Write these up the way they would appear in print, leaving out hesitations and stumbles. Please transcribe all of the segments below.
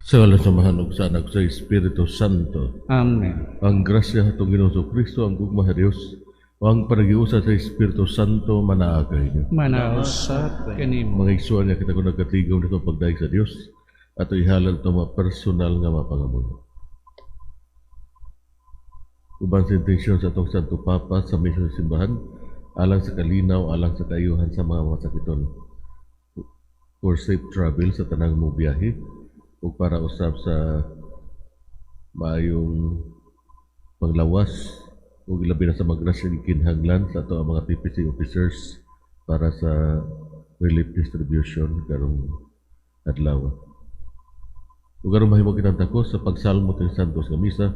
Sa ngalan sa Mahanog sa Anak sa Espiritu Santo. Amen. Ang grasya hatong Ginoong Kristo, ang gugma sa Dios, o ang panagiusa sa Espiritu Santo manaagay niyo. Manausap kanimo. Mga igsuan nga kita ko nagkatigaw nito pagdaig sa Dios, at ihalal ito mga personal nga mapangamoy. Uban sa intensyon sa itong Santo Papa sa misyon simbahan, alang sa kalinaw, alang sa kayuhan sa mga masakiton. For safe travel sa tanang mo biyahe, o para usap sa maayong panglawas, o ilabi na sa magrasya kinhanglan sa ito ang mga PPC officers para sa relief distribution karong adlaw. O karong mahimo kinantako sa pagsalmo ng Santos nga misa,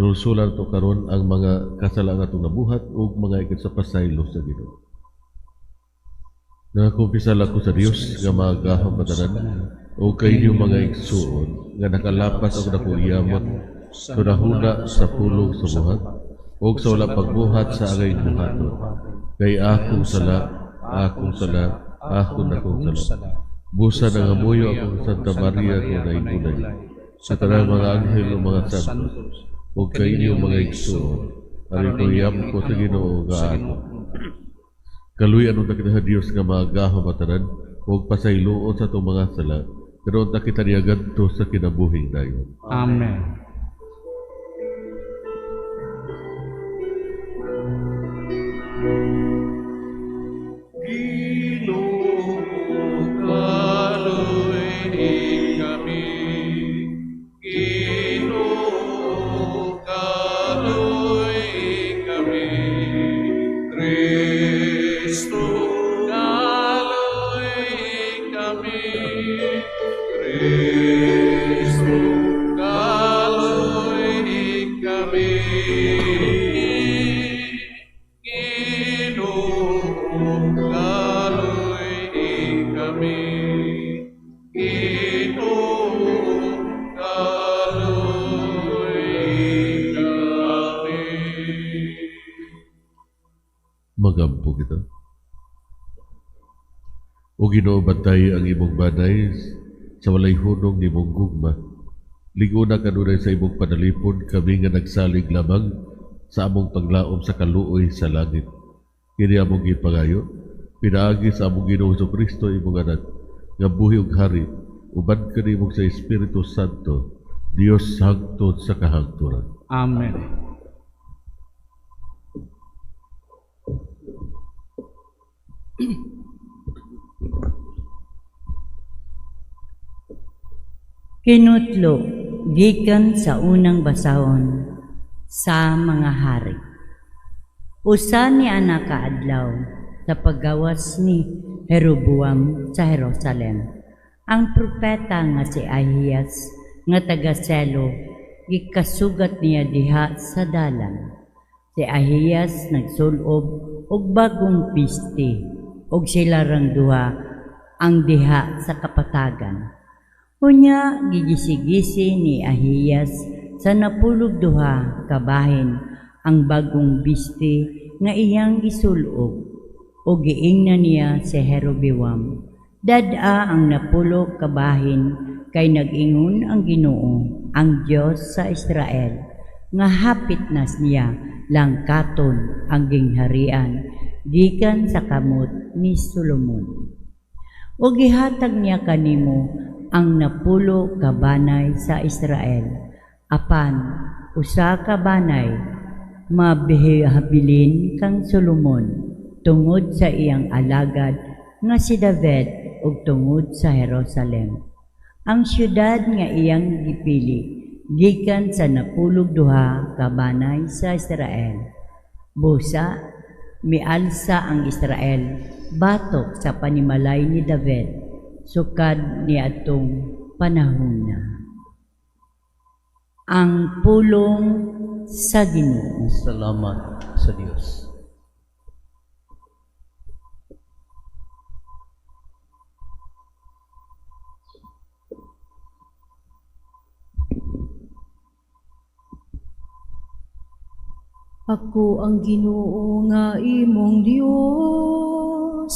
kinulsulan to karon ang mga kasala nga itong nabuhat o mga ikit sa pasaylo sa Ginoo. Nakakumpisal ako sa Dios nga magaham patanan o kayo mga igsuon nga nakalapas ako na kuyamot so nahuna sa pulong sa buhat o sa wala pagbuhat sa agay buhaton. Kay akong sala, akong sala. Busa na ngamuyo akong Santa Maria kung nainunay. Sa tanang mga anghel o mga santos o kayo mga igsuon aring kuyam ko sa Ginoo nga ako. Kaluy anong nakita sa Diyos nga magaham matanan o pasayloon sa itong mga sala, pero ang nakita niya ganito sa kinabuhing dayon. Amen. Magampo kita. O Ginoo batay ang imong banay sa walay hunong ni mong gugma. Ligo na kanunay sa imong panalipon kami nga nagsalig lamang sa among paglaom sa kaluoy sa langit. Kini among gipangayo, pinaagi sa among Ginoo Kristo imong anak, nga buhi ug hari, uban kanimo sa Espiritu Santo, Dios hangtod sa kahangturan. Amen. Kinutlo, gikan sa unang basahon sa mga hari. Usa ni ana kaadlaw sa paggawas ni Jeroboam sa Jerusalem. Ang propeta nga si Ahiyas nga taga Selo, gikasugat niya diha sa dalan. Si Ahiyas nagsulob og bagong piste, og sila rang duha ang diha sa kapatagan. Unya gigisi-gisi ni Ahiyas sa napulog duha kabahin ang bagong biste nga iyang gisulob o giingnan niya si Jeroboam. Dada ang napulog kabahin kay nag-ingon ang Ginoo, ang Dios sa Israel, nga hapit nas niya langkaton ang gingharian gikan sa kamot ni Solomon. O gihatag niya kanimo ang napulo ka banay sa Israel, apan usa ka banay mabihabilin kang Solomon tungod sa iyang alagad nga si David ug tungod sa Jerusalem. Ang syudad nga iyang gipili gikan sa napulog duha ka banay sa Israel. Busa mialsa ang Israel batok sa panimalay ni David sukad ni atong panahon na. Ang pulong sa Ginoo. Salamat sa Diyos. Ako ang Ginoo nga imong Dios,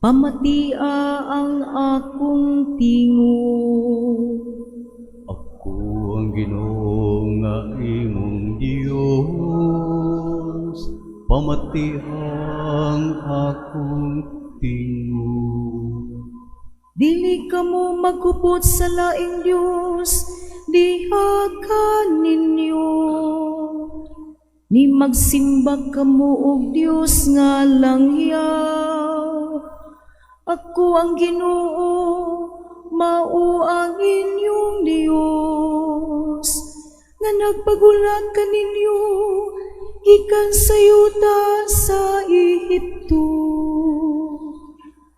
pamatia ang akong tingog. ang Ginoo nga imong Dios, pamati ang akong tingog. Dili ka mo magkupot sa laing Diyos, diha ka ninyo. Ni magsimba ka mo og Diyos nga langyaw. Ako ang Ginoo, mao ang inyong Diyos. Nga nagpagulat ka ninyo, gikan sa yuta sa Ehipto.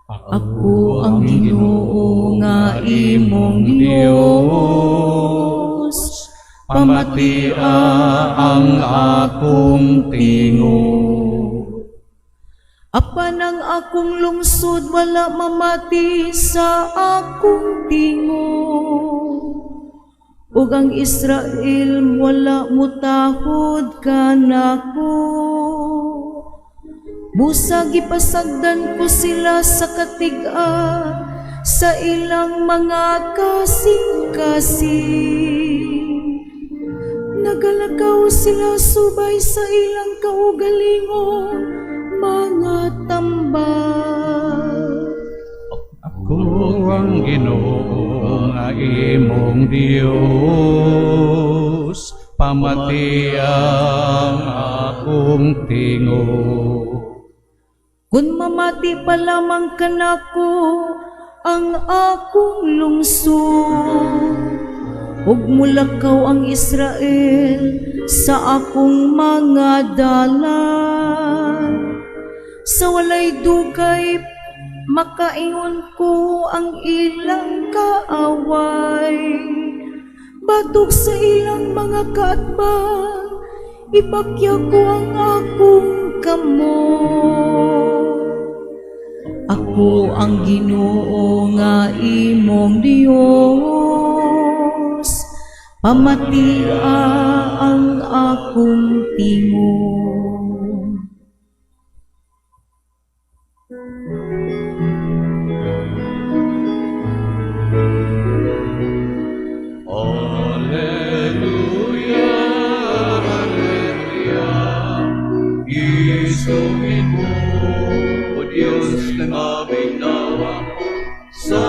Ako ang Ginoo nga imong Diyos, pamatia ang akong tingog. Apan ang akong lungsod wala mamati sa akong tingog, ug ang Israel wala mutahod kanako. Busag ipasagdan ko sila sa katiga, sa ilang mga kasing-kasing. Nagalakaw sila subay sa ilang kaugalingon, mga tambal. Ako ang Ginoo nga imong Dios, pamati ang akong tingog. Kung mamati pa lamang kanako ang akong lungsod, ug mulakaw ang Israel sa akong mga dalan. Sa walay dugay makaingon ko ang ilang kaaway, batok sa ilang mga kaatbang, ipakya ko ang akong kamot. Ako ang Ginoo nga imong Dios, pamatia ang akong tingog. Isugin mo, O Diyos, na mabinawa sa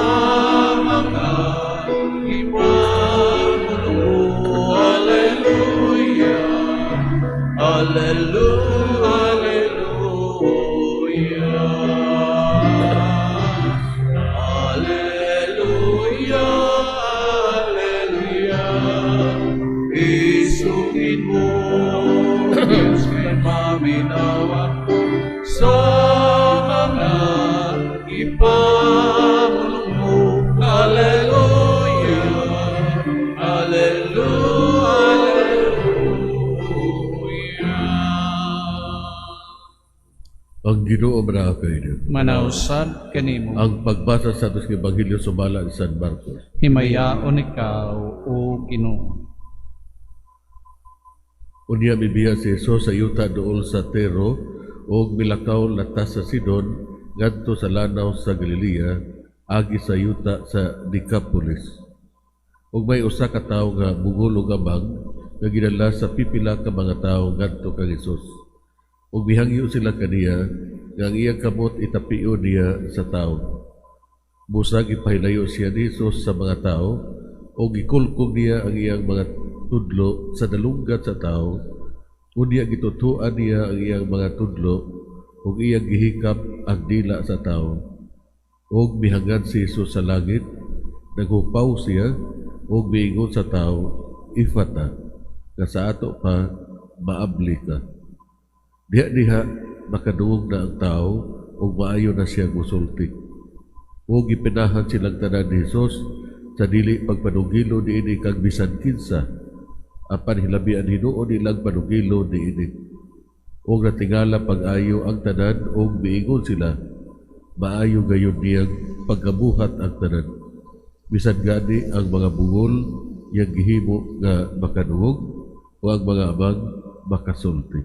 mga ipagulong mo. Alleluia, Alleluia, Alleluia, Alleluia, Alleluia. Isugin mo, Diyos, na maminawa sa mga ipamulong mo. Alleluia, Alleluia, Alleluia. Ang Ginoo manakay Manausad kanimo, ang pagbasa sa atos nga Ebanghelyo sumala ni San Marcos. himayaon ikaw o Ginoo. Unya mibiya si Jesus sa yuta dool sa Tero ug milakaw latas sa Sidon ngadto sa lanaw sa Galilea agi sa yuta sa Decapolis. Ug may usa ka tawo nga bugol ug abang nga ginala sa pipila ka mga tawo ngadto kang Jesus. Ug bihangyo sila kaniya nga ang iyang kamot itapio niya sa tawo. Busag ipahilayo siya ni Jesus sa mga tawo ug gikulkog niya ang iyang mga tudlo sa dalunggat sa tao, unya gitutuan niya ang iyang mga tudlo, ug iyang gihikap ang dila sa tao. Ug mihangad si Jesus sa langit, naghupaw siya, ug miingon sa tao, ifata, nga sa ato pa, maabli ka. Diha-diha, makadungog na ang tao, ug maayo na siya gusulti. Ug ipinahan silang tanan ni Jesus, sa dili pagpanugilo diini kag bisan kinsa, apan hilabian hinuon nilang panugilo diini. Og natingala pag-ayo ang tanan og miingon sila, maayo gayon niyang pagkabuhat ang tanan. Bisan gani ang mga bungol yang gihimo nga makadungog o ang mga abang makasulti.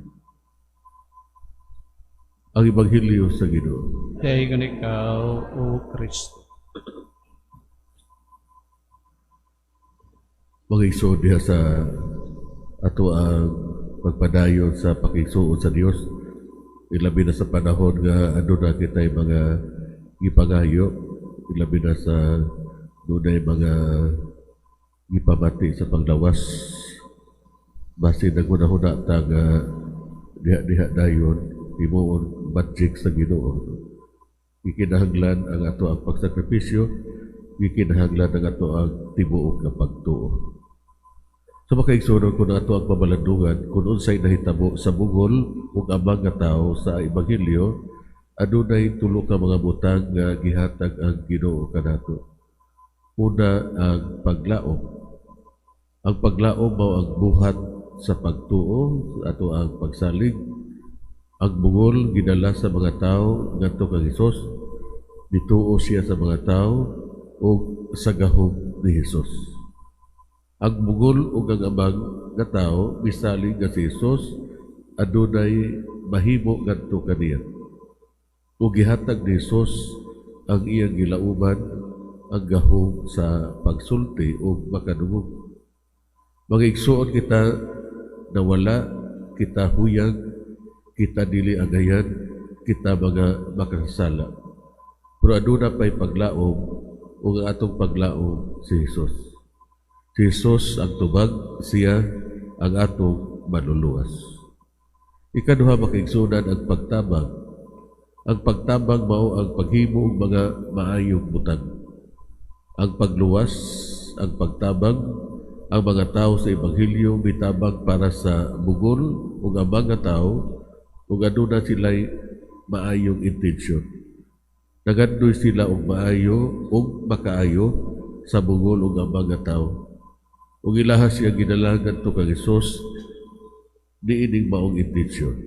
Ang Ebanghelyo sa Ginoo. Dahigon ikaw o Kristo. mga igsoon diha sa ato ang pagpadayon sa pakigsuon sa Dios. Ilabi na sa panahon nga ano na kita'y mga ipangayo, ilabi na sa dunay mga ipamati sa paglawas. Basi naguna-huna ta nga diha-diha dayon himuon magic sa Ginoo. Ikinahanglan ang ato ang pagsakripisyo, ikinahanglan ang ato ang tibuok nga pagtuo. Sa makaigsunon kung ato ang pamalandungan, kung unsay nahitabo sa bugol ug amang nga tao sa Ebanghelyo, adunay tulo ka mga butang nga gihatag ang Ginoo kanato. Una ang paglaom. Ang paglaom mao ang buhat sa pagtuo, ato ang pagsalig. Ang bugol gidala sa mga tao ngadto kang Hesus. Dituo siya sa mga tao ug sa gahom ni Hesus. Ang bugol ug ang amang nga tao misalig nga si Hesus adunay mahimo ngadto kaniya. Ug gihatag ni Hesus ang iyang gilauman ang gahom sa pagsulti ug makadungog. Magigsuon kita na wala kita huyang, kita dili agayan, kita mga makasala. Pero aduna pa'y paglaom ug ang atong paglaom si Hesus. Si Hesus ang tubag, siya ang atong manluluwas. Ikaduha makigsunan ang pagtabang. Ang pagtabang mao ang paghimo og mga maayong butang. Ang pagluwas, ang pagtabang, ang mga tao sa Ebanghelyo mitabang para sa bugol ug ang mga tao ug aduna sila'y maayong intensyon. Nagandoy sila og maayo ug makaayo sa bugol ug ang mga tao. Ug ilahas siya ginala ngadto kang Hesus diining maong intensyon.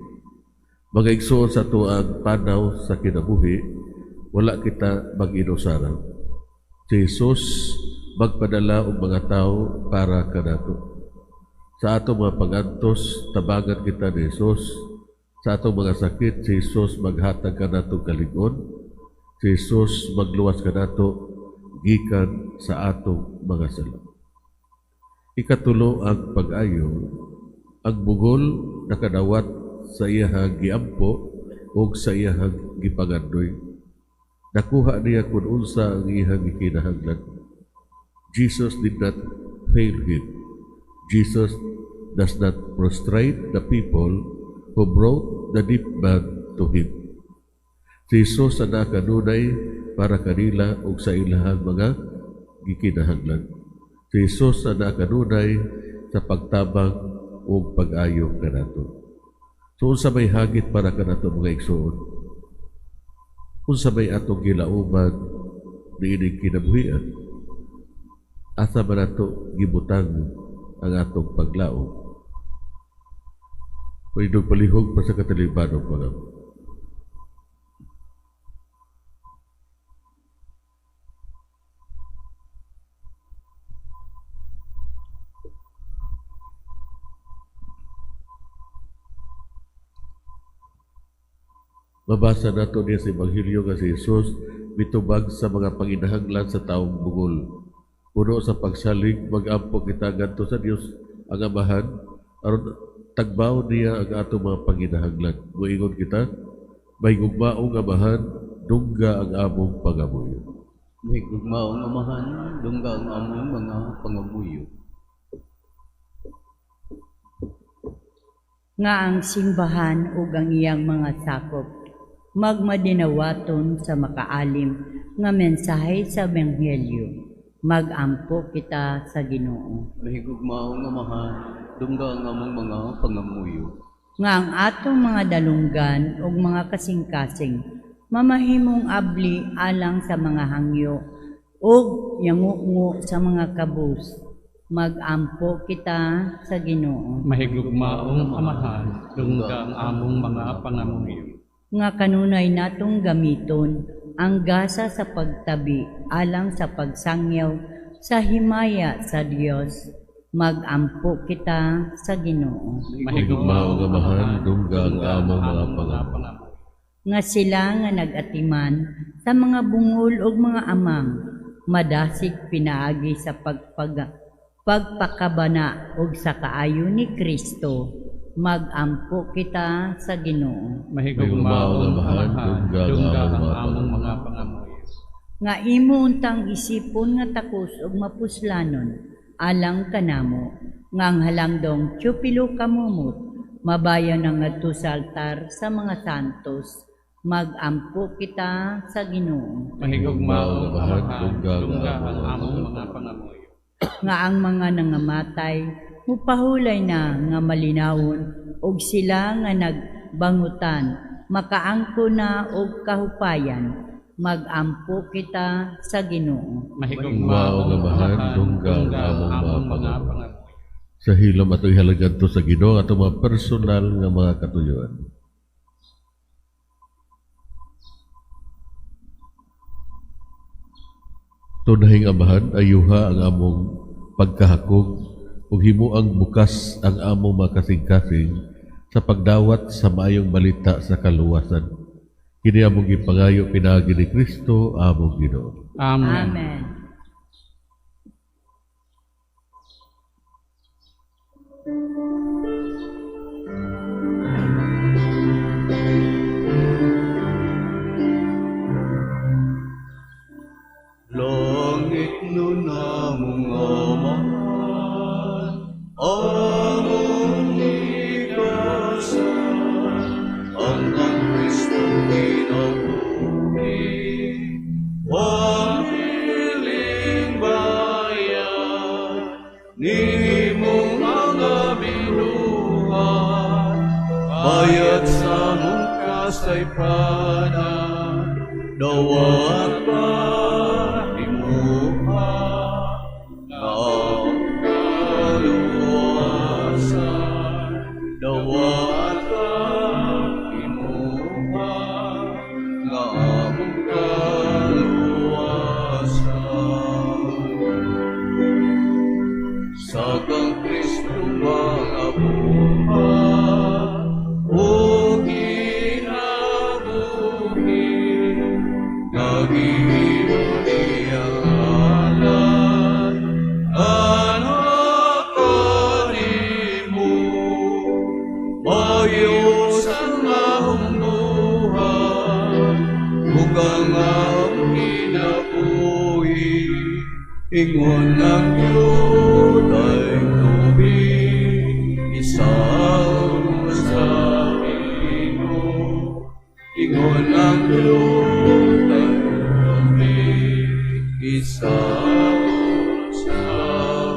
Mga igsoon sa tuang panaw sa kinabuhi, wala kita mag-inusaran. Si Hesus magpadala og mga tao para kanato. Sa atong mga pagantos, tabangan kita ni Hesus. Sa atong mga sakit, si Hesus maghatag kanato kalig-on. Si Hesus magluwas kanato gikan sa atong mga sala. Ikatulo ang pag-ayo. Ang bugol nakadawat sa iyahang giampo o sa iyahang gipagandoy. Nakuha niya kung unsa ang iyahang ikinahanglan. Jesus did not fail him. Jesus does not prostrate the people who brought the deep man to him. Si Jesus ang nakanunay para kanila o sa ilahang mga gikinahanglan. Si Jesus ang nakanunay sa pagtabang o pag-ayo kanato. So, unsa may hagit para kanato mga igsoon? Unsa may atong gilauman niining kinabuhian? Asa ba nato gibutang ang atong paglaom? Pwede palihog pa sa katalibanong mga. Mabasa nato niya sa Ebanghelyo nga si Jesus mitubag sa mga panginahanglan sa taong bugol. Puno sa pagsalig, mag-ampo kita ngadto sa Dios ang Amahan, aron tagbaw niya ang atong mga panginahanglan. Muingon kita, may gugmaong Amahan, dungga ang among pangamuyo. May gugmaong Amahan, dungga ang among mga pangamuyo. Nga ang simbahan ug ang iyang mga sakop magmadinawaton sa makaalim nga mensahe sa Ebanghelyo. Magampo kita sa Ginoo. May gugmaong Amahan, dungga ang among mga pangamuyo. Nga ang atong mga dalunggan ug mga kasing-kasing mamahimong abli alang sa mga hangyo ug yangungo sa mga kabus. Magampo kita sa Ginoo. May gugmaong Amahan, dungga ang among mga pangamuyo. Nga kanunay natong gamiton ang gasa sa pagtabi alang sa pagsangyaw sa himaya sa Dios. Magampo kita sa Ginoo. May gugmaong Amahan, dungga ang among mga pangamuyo. Nga sila nga nagatiman sa mga bungol ug mga amang madasig pinaagi sa pagpakabana ug sa kaayo ni Kristo, magampo kita sa Ginoo. Mahigog Mahigugmaon maong nga mahal, amahan, dungga ang nga among mga mga pangamuyo. Nga imo untang isipon nga takos ug mapuslanon, alang kanamo, nga ang halangdong tiyupilo kamumot, mabayan ang ngadto sa altar sa mga santos, magampo kita sa Ginoo. Mahigog maong Mahal, amahan, dungga dungga nga ang mga among mga mga pangamuyo. Nga ang mga nangamatay, mupahulay na nga malinawon, og sila nga nagbangutan, makaangko na og kahupayan, magampo kita sa Ginoo. Mahigog Mahigugmaon maong nga mahal, amahan, dungga dungga ang ang among among mga mga pangamuyo. pangamuyo. Sa hilom ato ihalagan to sa Ginoo ato mga personal nga mga katuyoan. Tunahing amahan, ayuha ang among pagkahakog ug himuang bukas ang among mga kasing-kasing sa pagdawat sa maayong balita sa kaluwasan. Kini among gipangayo pinaagi ni Kristo among Ginoo. Amen. Amen. Langit nun among amahan, among ikasan, ang Kristong kinabuhi, wamiling bayan, ni mong mga binuhat, bayat sa mong kasaypanan, dawat pa himuha, na ang kaluwasan, dawat pa himuha, na ang kaluwasan. Sa kang Kristo mga buhat, o kinabuhi, nagihimo niyang alam, anak kanimo, mayos ang ahong buhat, ug ang ahong kinabuhi, ingon ng Diyos ay tubig, isaw sa Ginoo. Ingon ng Diyos ay tubig, isaw sa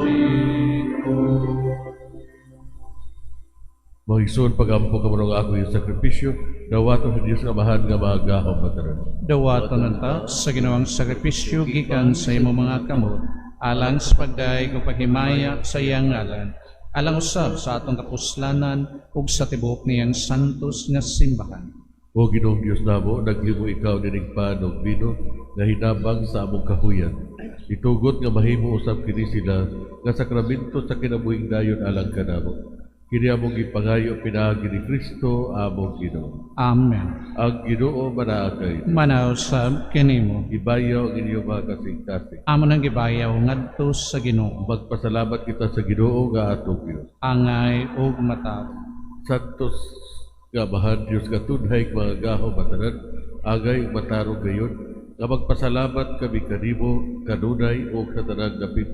Ginoo. Mahigsoon pagampo ka mo ako yung sakripisyo, dawato sa Diyos nga mahal nga maagahom mataran. Dawaton nanta sa ginawang sakripisyo gikan sa imo mga kamot, alang sa pagday kung paghimaya sa iyang ngalan, alang usab sa atong kapuslanan ug sa tibuok niyang santos nga simbahan. O Ginoong Diyos namo, naghimo ikaw nining pan og bino nga hinabang sa among kahuyan. Itugot nga mahimo usab kini sila nga sakramento sa kinabuhing dayon alang kanamo. Kini among gipangayo pinaagi ni Kristo among Ginoo. Amen. Ang Ginoo manaakay, Manaw sa kinimo, ibayaw ang inyong mga kasing-kasing. amo nang gibayaw ngadto sa Ginoo, Magpasalamat kita sa Ginoo nga atong Diyos. angay ug mataw. Santos nga mahal Diyos katunhay mga gaho matanan, agay ug matarong gayon, nga magpasalamat kami kanimo, kanunay o sa tanang gapit.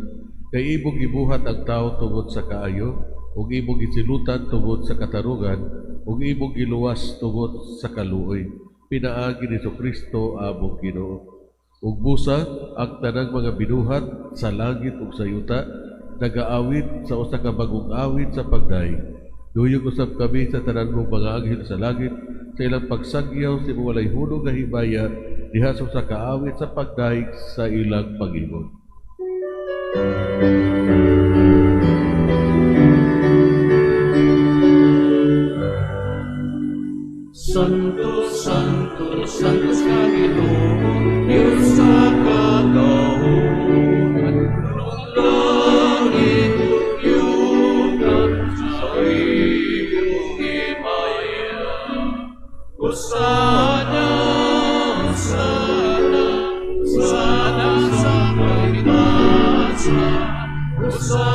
Kay imong gibuhat ang tao tungod sa kaayo, ug imong gisilutan tungod sa katarungan, ug imong giluwas tungod sa kaluoy. Pinaagi ni Kristo among Ginoo. Ug busa ang tanang mga binuhat sa langit ug sa yuta, nagaawit sa usa ka bagong awit sa pagdaig. Duyog usab kami sa tanan mong mga anghel sa langit, sa ilang pagsagyaw sa imong walay hulog nga himaya, diha sa usa ka awit sa pagdaig sa ilang pag-ingon. Santo, Santo, Santo ka Ginoo, Diyos sa kagahon. Langit ug yuta sa iyong himaya. Hosana, Hosana, Hosana sa pagtasa. Hosana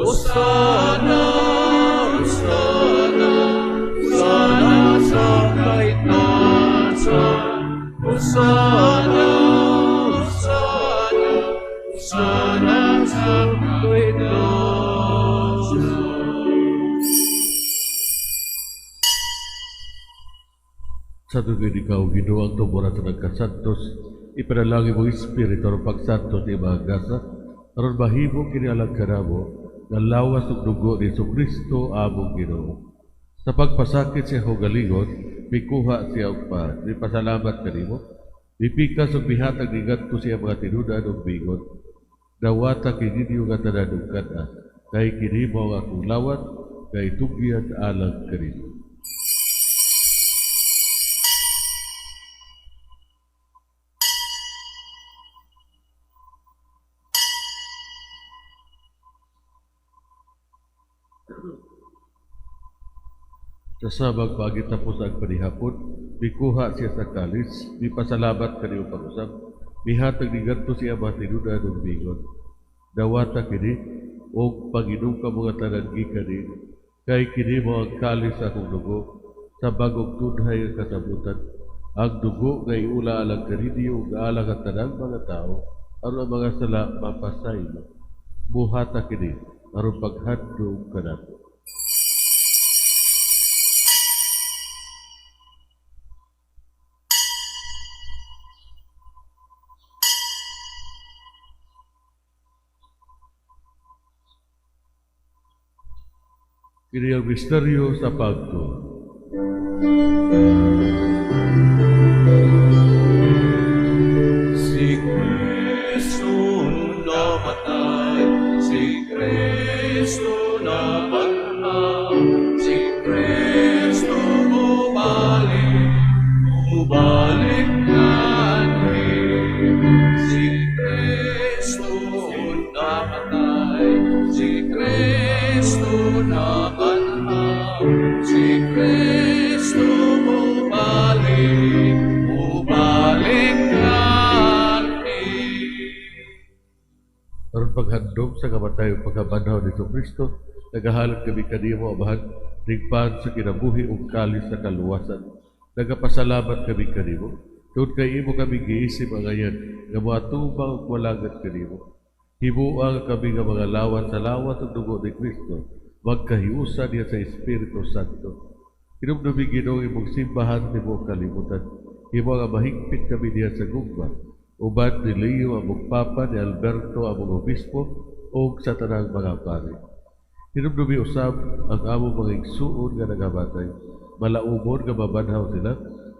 Hosana, Hosana, Hosana sa kaitaasan. Hosana, Hosana, Hosana sa kaitaasan. Sa tugid ikaw, Ginoo, ang tumura sa nagkasantos, ipanalangin mo Espiritu ang pagsantos ni mga gasa, aron mahimo kinialang kanamo, nga lawas ug dugo ni Kristo among Ginoo. Sa pagpasakit siya hugalingon, mikuha siya og pa, pasalamat kanimo, ipikas ug bihatag ni ngadto siya mga tinudan ug bingon. Dawata kininyo nga tanan ug kana, kay kini mo ang akong lawat, kay tugyan alang kanimo. Sa sabag pagitapos ang panihapon, mikuha siya sa kalis, mipasalamat kaniyong pag-usap, mihatag ni ngadto siya mga tinudan ug bingon. Dawata kini og pag-inom ka mga tanan gikani, kay kini mo ang kalis sa akong dugo, sa bagong tunhay ang kasabutan. Ang dugo nga iula alang kaninyo ug alang ang tanang mga tao, aron ang mga sala mapasaylo. Buhata kini aron paghadlong kanato. Kini ang misteryo sa pagtuo. Si Kristo namatay, si Kristo nabanhaw, si Kristo bumalik natin. Si Kristo namatay, si Kristo nabanhaw, si Kristo bumalik natin. Aron paghandom sa kamatayon pagkabanhaw ni Kristo, nagahalad kami kanimo abahan rigpan sa kinabuhi ug kalis sa kaluwasan. Nagapasalamat kami kanimo. Tungod kay imo kami giisip ang ayan nga moatubang ug walagat kanimo. Himuang kami nga mga lawat sa lawat ug dugo ni Kristo, magkahiusa niya sa Espiritu Santo. Hinumdumi Ginoo imong simbahan nimo kalibutan. Himo nga mahigpit kami diha sa gugma. Uban ni Leo among Papa, ni Alberto among Obispo, o sa tanang mga pari. Hinumdumi usab ang among mga igsuon nga nagabatay. Malaumon nga mabanhaw sila,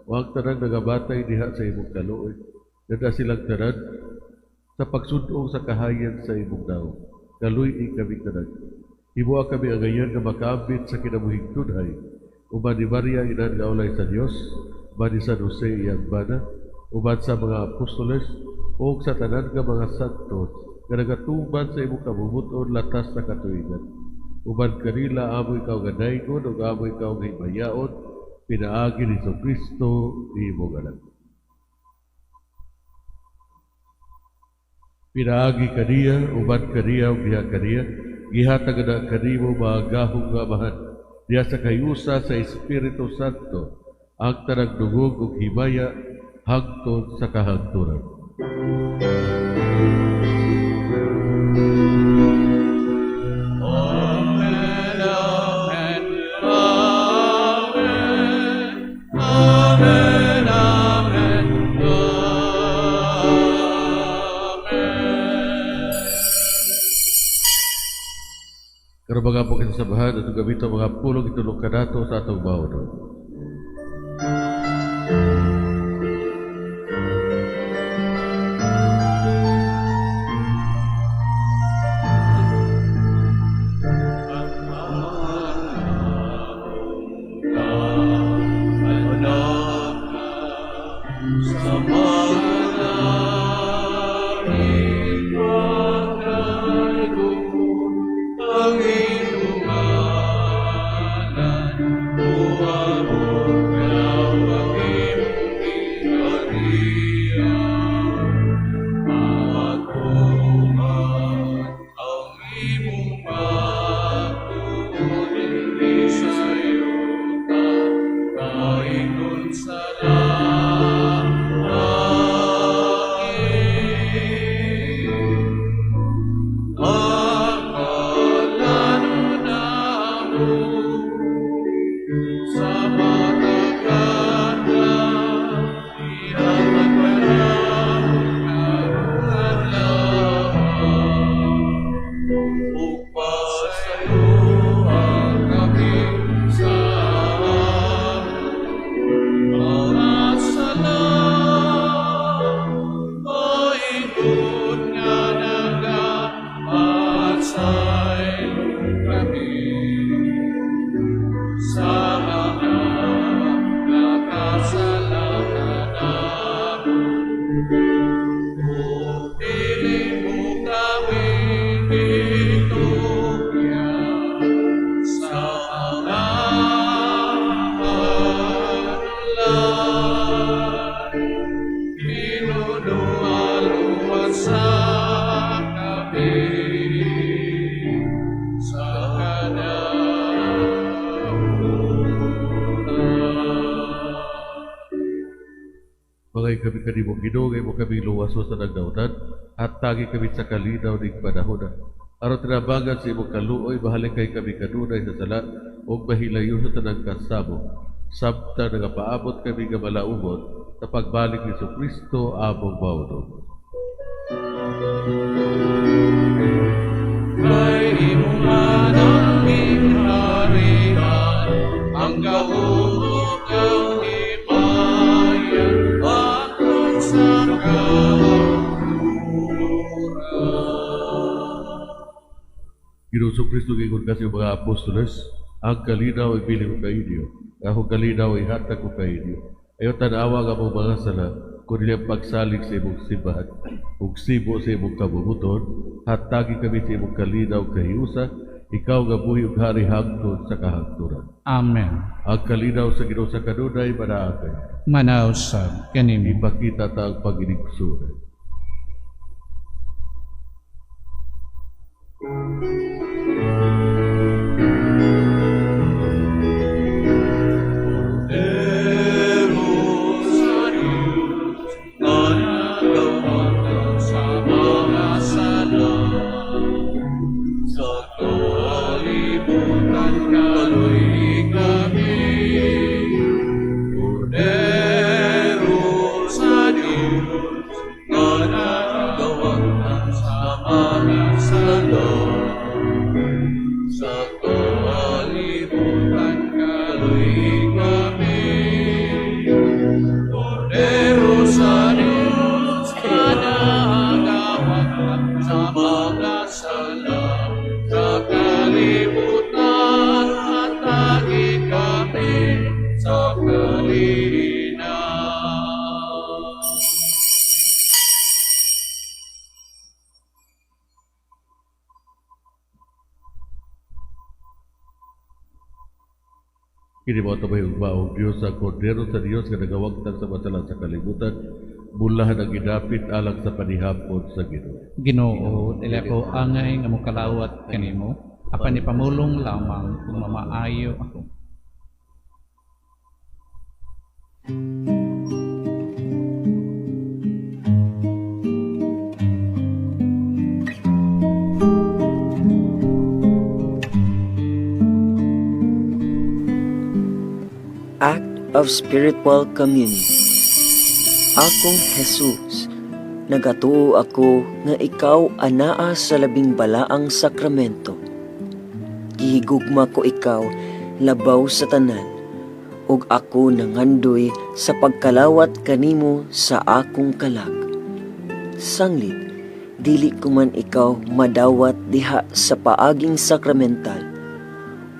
o ang tanang nagabatay diha sa imong kaluoy. Nada silang tanan sa pagsudong sa kahayan sa imong daw. Kaluy kami tanan. Himuha kami ang ngayon nga makaambit sa kinabuhing tunhay. Uban ni Maria inan nga ulay sa Dios, uban ni San Jose iyang bana, uban sa mga apostoles, o sa tanan nga mga santos, nga nagatuban sa imong kabubuton latas sa katuigan. Uban kanila amo ikaw nga daygon, ug amo ikaw nga himayaon, pinaagi ni Kristo imo ganan. Pinaagi kaniya, uban kaniya, ug diha kaniya, gihatag na kanimo mga gahong nga amahan, diha sa kayusa sa Espiritu Santo, ang tanang dugog ug himaya hangtod sa kahangturan. Amen, amen, amen, amen, amen, amen. Karon mga po kinsabahan at gamito mga pulong itulong kanato sa atong bawon. Ang iyong ngalan, kami kanimo Ginoo, mo kami luwaso sa nagdautan, at tagi kami sa kalinaw ning panahon. Aron tinabangan sa imong kaluoy, mahalin kay kami kanunay sa sala, o mahilayo sa tanang kasamo. Sabta nagapaabot kami nga malaumon, sa pagbalik ni Kristo among maunod. Kay imuman ang inharian, ang gahumog ang himayan, aton sa Ginoo Kristo giingon kasi mga apostoles, ang kalinaw ay biling ko kainyo, ang kalinaw ay hatag ko kainyo. Ayaw tanawa nga mong mga sala, kundi ang pagsalig sa imong simbahan, ug sibo sa imong kabubuton, hatagi kami sa imong kalinaw kahiusa, ikaw nga buhi ug hari hangtod sa kahangturan. Amen. Ang kalinaw sa Ginoo sa kanunay manaakay, Manausab kanimo. ipakita ta ang paginigsunan. Kini mo ito may ugmaong Diyos sa Kordero sa Diyos nga nagawagtang sa masalan sa kalibutan, bulahan ang ginapit alang sa panihapon sa Ginoo. Ginoo, dili ako angay nga mokalawat kanimo, apan ipamulong lamang kung mamaayo ako. Act of Spiritual Communion. Akong Jesus, nagatuo ako nga ikaw anaa sa labing balaang sakramento. Gihigugma ko ikaw labaw sa tanan, ug ako nangandoy sa pagkalawat kanimo sa akong kalag. Sanglit, dili ko man ikaw madawat diha sa paaging sakramental,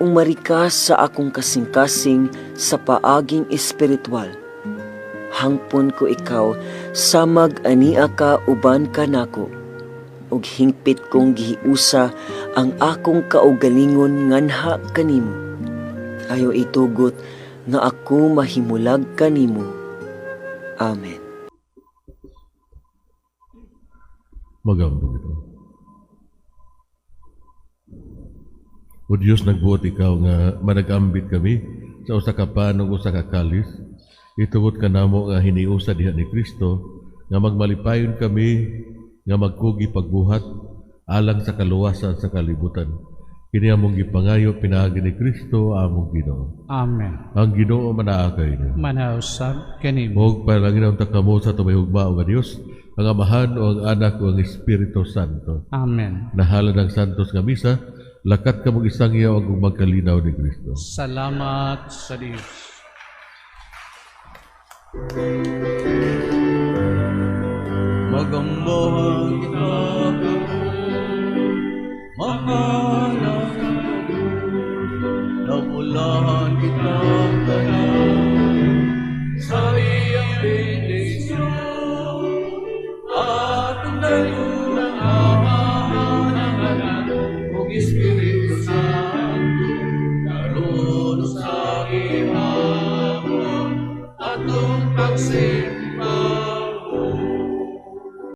umarika sa akong kasing-kasing sa paaging espiritual. Hangpon ko ikaw samag ania ka uban kanako, ug hingpit kong gihiusa ang akong kaugalingon nganha kanimo. Ayo itugot nga ako mahimulag kanimo. Amen. Magambog ito. O Diyos, nagbuot ikaw nga managambit kami sa usa ka panog usa ka kalis. Itugot ka namo nga hiniusa diha ni Kristo nga magmalipayon kami nga magkugi pagbuhat alang sa kaluwasan sa kalibutan. Kini among gipangayo pinaagi ni Kristo among Ginoo. Amen. Ang Ginoo manaakay niya. Manausab kanimo. Huwag palanginaw ta kamo sa tumayugma o nga Diyos, ang Amahan o ang Anak o ang Espiritu Santo. Amen. Nahala ng santos nga misa, lakat ka mong isang iyaw ang magkalinaw ni Kristo. Salamat sa Diyos. Magambahan kita, makalang napulahan kita sa iyang bendisyon at ang dayon ng Ama ng Anak ug Espiritu Santo karon sa gihapon atong pagsimba.